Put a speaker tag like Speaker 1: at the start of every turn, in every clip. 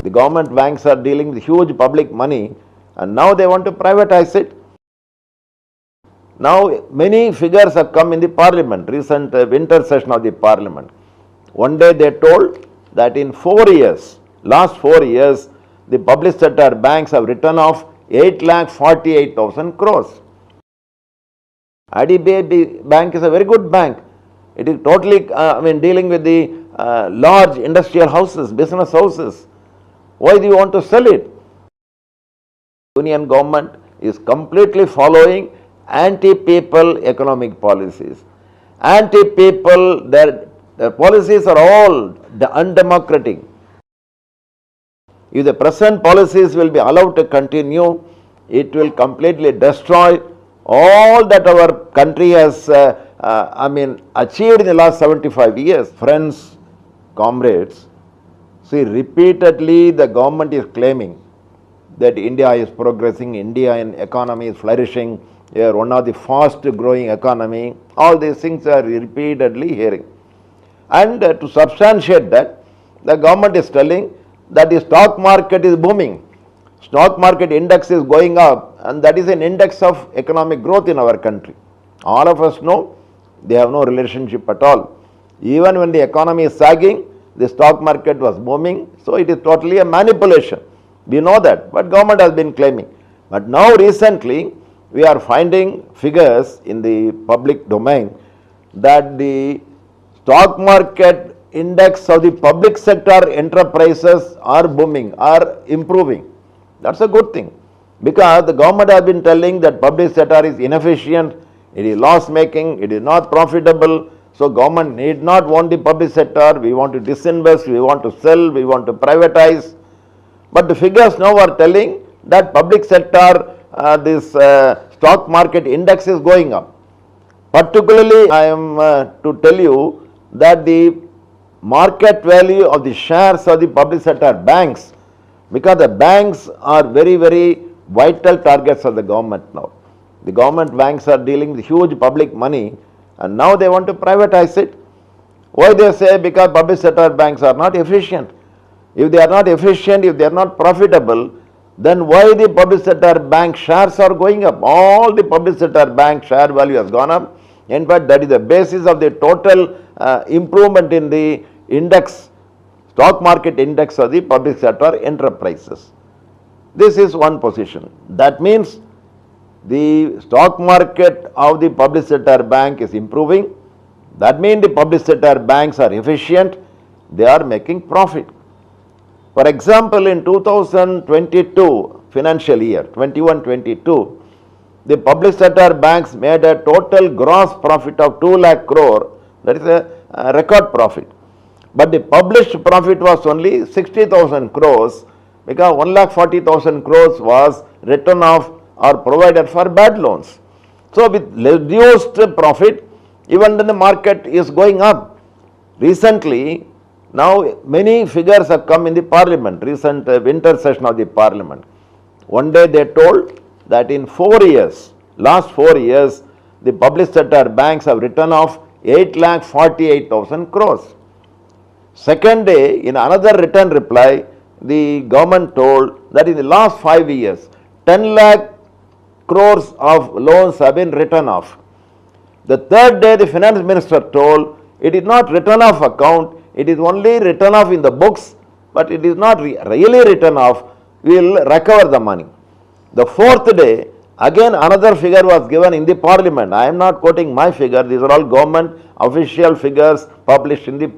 Speaker 1: The government banks are dealing with huge public money and now they want to privatize it. Now many figures have come in the parliament, recent winter session of the parliament. One day they told that in 4 years, last 4 years, the public sector banks have written off 8,48,000 crores. AIBEA bank is a very good bank. It is totally, dealing with the large industrial houses, business houses. Why do you want to sell it? Union government is completely following anti-people economic policies. Anti-people, their policies are all undemocratic. If the present policies will be allowed to continue, it will completely destroy all that our country has achieved in the last 75 years. Friends, comrades, see, repeatedly the government is claiming that India is progressing, Indian economy is flourishing, we are one of the fast growing economy. All these things are repeatedly hearing. And to substantiate that, the government is telling that the stock market is booming. Stock market index is going up, and that is an index of economic growth in our country. All of us know they have no relationship at all. Even when the economy is sagging, the stock market was booming, so it is totally a manipulation. We know that, but government has been claiming. But now recently, we are finding figures in the public domain that the stock market index of the public sector enterprises are booming, are improving. That's a good thing, because the government has been telling that public sector is inefficient, it is loss making, it is not profitable, so government need not want the public sector, we want to disinvest, we want to sell, we want to privatize. But the figures now are telling that public sector, this stock market index is going up. Particularly, I am to tell you that the market value of the shares of the public sector banks, because the banks are very, very vital targets of the government now. The government banks are dealing with huge public money and now they want to privatize it. Why they say? Because public sector banks are not efficient. If they are not efficient, if they are not profitable, then why the public sector bank shares are going up? All the public sector bank share value has gone up. In fact, that is the basis of the total improvement in the index, stock market index of the public sector enterprises. This is one position. That means the stock market of the public sector bank is improving. That means the public sector banks are efficient, they are making profit. For example, in 2022 financial year, 21-22, the public sector banks made a total gross profit of 2 lakh crore, that is a record profit. But the published profit was only 60,000 crores, because 1,40,000 crores was written off or provided for bad loans. So with reduced profit, even when the market is going up. Recently, now many figures have come in the parliament, recent winter session of the parliament. One day they told that in 4 years, last 4 years, the public sector banks have written off 8,48,000 crores. Second day, in another written reply, the government told that in the last 5 years, 10 lakh crores of loans have been written off. The third day, the finance minister told it is not written off account, it is only written off in the books, but it is not really written off, we will recover the money. The fourth day, again another figure was given in the parliament. I am not quoting my figure, these are all government official figures published in the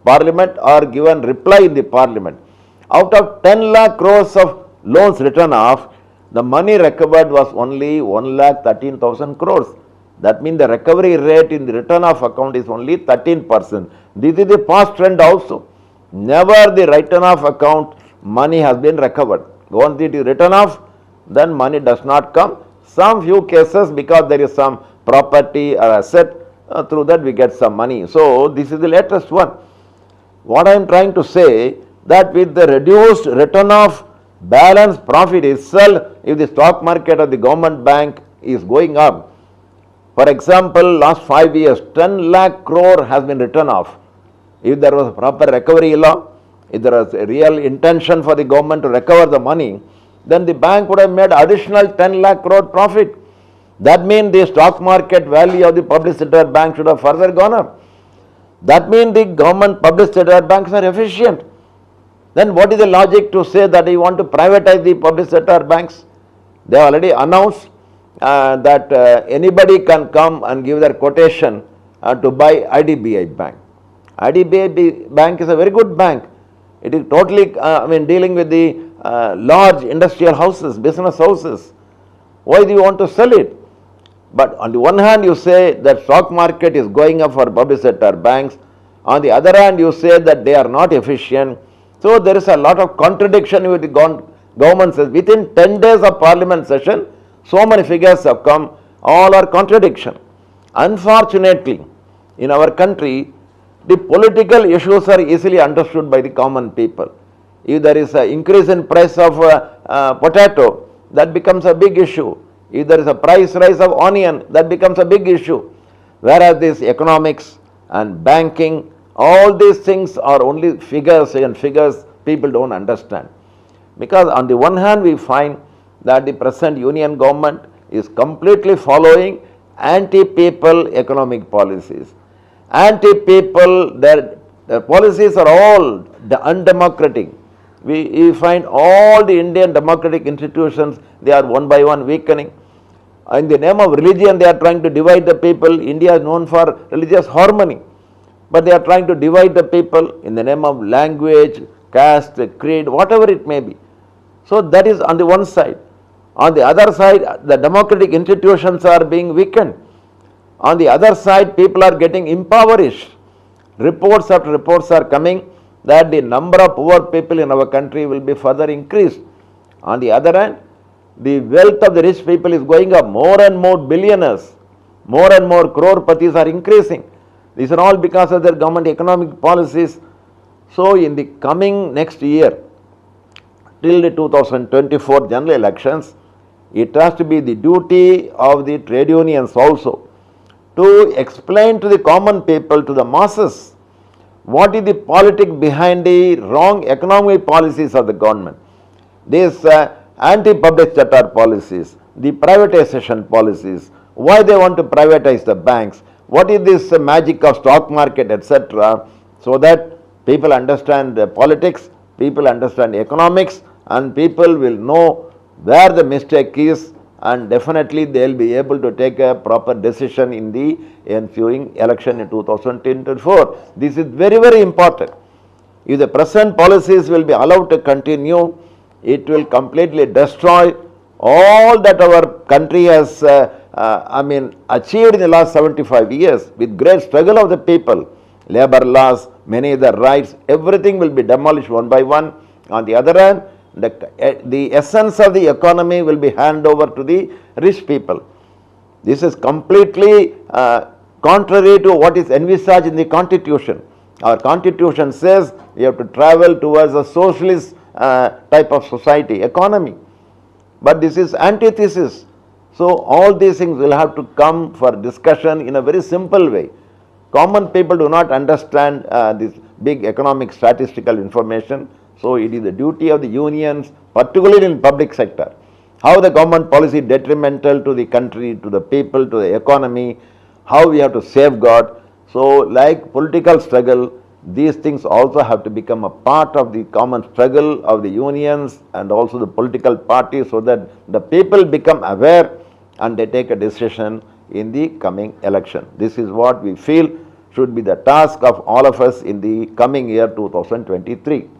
Speaker 1: parliament or given reply in the parliament. Out of 10 lakh crores of loans written off, the money recovered was only 1,13,000 crores. That means the recovery rate in the written off account is only 13%. This is the past trend also. Never the written off account money has been recovered. Once it is written off, then money does not come. Some few cases, because there is some property or asset, through that we get some money. So this is the latest one. What I am trying to say, that with the reduced written off balance profit itself, if the stock market or the government bank is going up, for example, last 5 years, 10 lakh crore has been written off. If there was a proper recovery law, if there was a real intention for the government to recover the money, then the bank would have made additional 10 lakh crore profit. That means the stock market value of the public sector bank should have further gone up. That means the government public sector banks are efficient. Then what is the logic to say that you want to privatize the public sector banks? They already announced that anybody can come and give their quotation to buy IDBI bank. IDBI bank is a very good bank. It is totally, dealing with the large industrial houses, business houses. Why do you want to sell it? But on the one hand, you say that stock market is going up for public sector banks. On the other hand, you say that they are not efficient. So there is a lot of contradiction with the government says. Within 10 days of parliament session, so many figures have come, all are contradiction. Unfortunately, in our country, the political issues are easily understood by the common people. If there is an increase in price of potato, that becomes a big issue. If there is a price rise of onion, that becomes a big issue. Whereas this economics and banking, all these things are only figures, and figures people don't understand. Because on the one hand, we find that the present union government is completely following anti-people economic policies. Anti-people, their policies are all undemocratic. We find all the Indian democratic institutions, they are one by one weakening. In the name of religion, they are trying to divide the people. India is known for religious harmony. But they are trying to divide the people in the name of language, caste, creed, whatever it may be. So that is on the one side. On the other side, the democratic institutions are being weakened. On the other side, people are getting impoverished. Reports after reports are coming that the number of poor people in our country will be further increased. On the other hand, the wealth of the rich people is going up. More and more billionaires, more and more crore-patis are increasing. These are all because of their government economic policies. So in the coming next year, till the 2024 general elections, it has to be the duty of the trade unions also to explain to the common people, to the masses, what is the politics behind the wrong economic policies of the government. These anti-public sector policies, the privatization policies, why they want to privatize the banks, what is this magic of stock market, etc. So that people understand politics, people understand economics, and people will know where the mistake is, and definitely they will be able to take a proper decision in the ensuing election in 2024. This is very, very important. If the present policies will be allowed to continue, it will completely destroy all that our country has achieved in the last 75 years with great struggle of the people. Labor laws, many other rights, everything will be demolished one by one. On the other hand, the essence of the economy will be handed over to the rich people. This is completely contrary to what is envisaged in the Constitution. Our Constitution says we have to travel towards a socialist type of society, economy. But this is antithesis. So all these things will have to come for discussion in a very simple way. Common people do not understand this big economic statistical information. So it is the duty of the unions, particularly in public sector, how the government policy detrimental to the country, to the people, to the economy, how we have to safeguard. So like political struggle, these things also have to become a part of the common struggle of the unions and also the political parties, so that the people become aware and they take a decision in the coming election. This is what we feel should be the task of all of us in the coming year 2023.